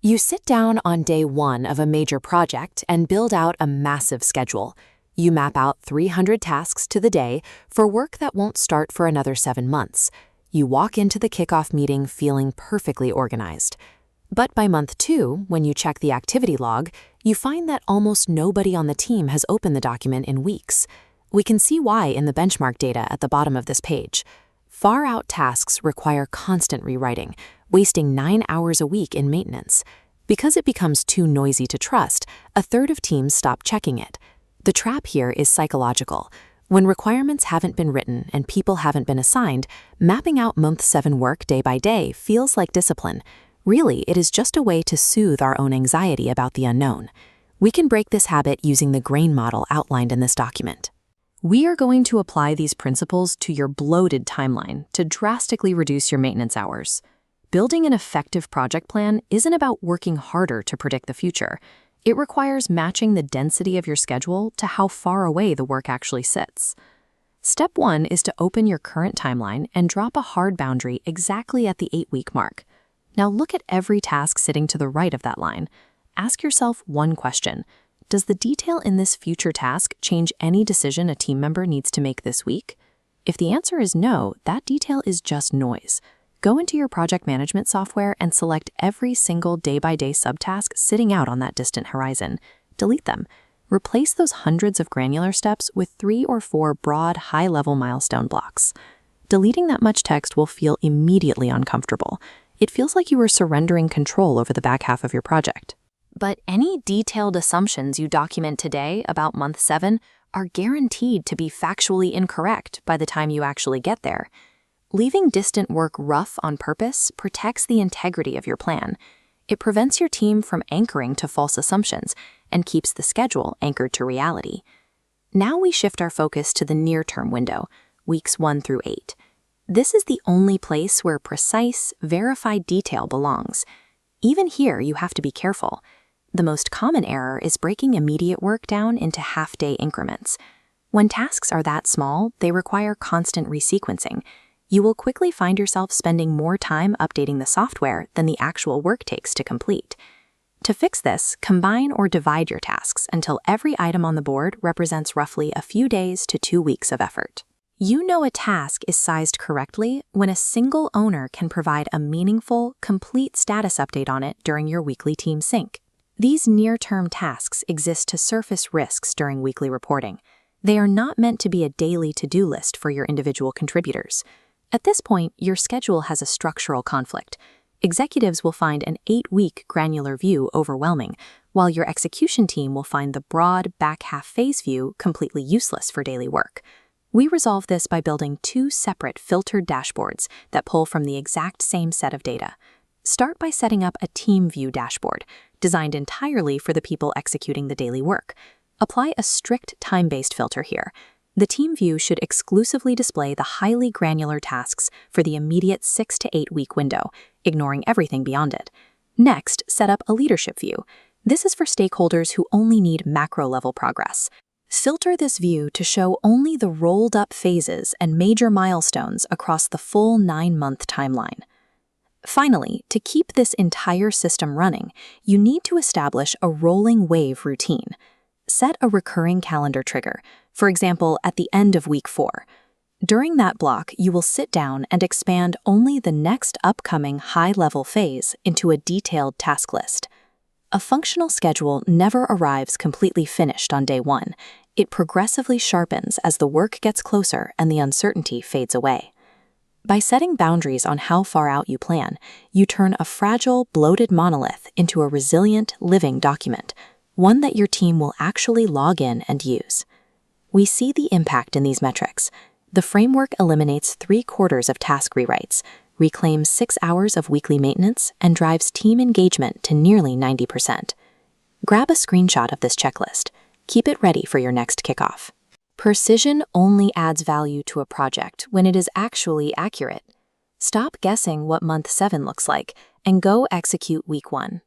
You sit down on day one of a major project and build out a massive schedule. You map out 300 tasks to the day for work that won't start for another 7 months. You walk into the kickoff meeting feeling perfectly organized. But by month 2, when you check the activity log, you find that almost nobody on the team has opened the document in weeks. We can see why in the benchmark data at the bottom of this page. Far-out tasks require constant rewriting, wasting 9 hours a week in maintenance. Because it becomes too noisy to trust, a third of teams stop checking it. The trap here is psychological. When requirements haven't been written and people haven't been assigned, mapping out month 7 work day by day feels like discipline. Really, it is just a way to soothe our own anxiety about the unknown. We can break this habit using the GRAIN model outlined in this document. We are going to apply these principles to your bloated timeline to drastically reduce your maintenance hours. Building an effective project plan isn't about working harder to predict the future. It requires matching the density of your schedule to how far away the work actually sits. Step 1 is to open your current timeline and drop a hard boundary exactly at the 8-week mark. Now look at every task sitting to the right of that line. Ask yourself one question. Does the detail in this future task change any decision a team member needs to make this week? If the answer is no, that detail is just noise. Go into your project management software and select every single day-by-day subtask sitting out on that distant horizon. Delete them. Replace those hundreds of granular steps with 3 or 4 broad, high-level milestone blocks. Deleting that much text will feel immediately uncomfortable. It feels like you are surrendering control over the back half of your project. But any detailed assumptions you document today about month 7 are guaranteed to be factually incorrect by the time you actually get there. Leaving distant work rough on purpose protects the integrity of your plan. It prevents your team from anchoring to false assumptions and keeps the schedule anchored to reality. Now we shift our focus to the near-term window, weeks 1 through 8. This is the only place where precise, verified detail belongs. Even here, you have to be careful. The most common error is breaking immediate work down into half-day increments. When tasks are that small, they require constant resequencing. You will quickly find yourself spending more time updating the software than the actual work takes to complete. To fix this, combine or divide your tasks until every item on the board represents roughly a few days to 2 weeks of effort. You know a task is sized correctly when a single owner can provide a meaningful, complete status update on it during your weekly team sync. These near-term tasks exist to surface risks during weekly reporting. They are not meant to be a daily to-do list for your individual contributors. At this point, your schedule has a structural conflict. Executives will find an 8-week granular view overwhelming, while your execution team will find the broad back-half phase view completely useless for daily work. We resolve this by building 2 separate filtered dashboards that pull from the exact same set of data. Start by setting up a team view dashboard, designed entirely for the people executing the daily work. Apply a strict time-based filter here. The team view should exclusively display the highly granular tasks for the immediate 6 to 8 week window, ignoring everything beyond it. Next, set up a leadership view. This is for stakeholders who only need macro-level progress. Filter this view to show only the rolled-up phases and major milestones across the full 9-month timeline. Finally, to keep this entire system running, you need to establish a rolling wave routine. Set a recurring calendar trigger, for example, at the end of week 4. During that block, you will sit down and expand only the next upcoming high-level phase into a detailed task list. A functional schedule never arrives completely finished on day 1. It progressively sharpens as the work gets closer and the uncertainty fades away. By setting boundaries on how far out you plan, you turn a fragile, bloated monolith into a resilient, living document, one that your team will actually log in and use. We see the impact in these metrics. The framework eliminates 3/4 of task rewrites, reclaims 6 hours of weekly maintenance, and drives team engagement to nearly 90%. Grab a screenshot of this checklist. Keep it ready for your next kickoff. Precision only adds value to a project when it is actually accurate. Stop guessing what month 7 looks like and go execute week 1.